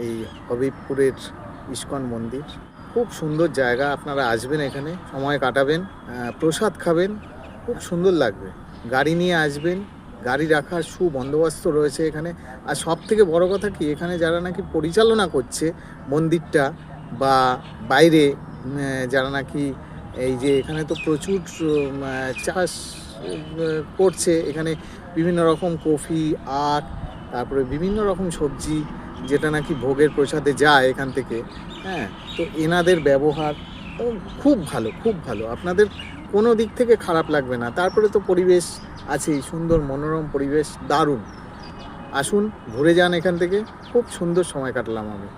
এই হবিবপুরের ইস্কন মন্দির। খুব সুন্দর জায়গা, আপনারা আসবেন, এখানে সময় কাটাবেন, প্রসাদ খাবেন, খুব সুন্দর লাগবে। গাড়ি নিয়ে আসবেন, গাড়ি রাখার সুবন্দোবস্ত রয়েছে এখানে। আর সব থেকে বড় কথা কি, এখানে যারা নাকি পরিচালনা করছে মন্দিরটা, বা বাইরে যারা নাকি এই যে এখানে তো প্রচুর চাষ করছে, এখানে বিভিন্ন রকম কফি, আখ, তারপরে বিভিন্ন রকম সবজি যেটা নাকি ভোগের প্রসাদে যায় এখান থেকে। হ্যাঁ, তো এনাদের ব্যবহার খুব ভালো, খুব ভালো, আপনাদের কোনো দিক থেকে খারাপ লাগবে না। তারপরে তো পরিবেশ আছেই, সুন্দর মনোরম পরিবেশ, দারুণ। আসুন, ঘুরে যান এখান থেকে, খুব সুন্দর সময় কাটলাম আমি।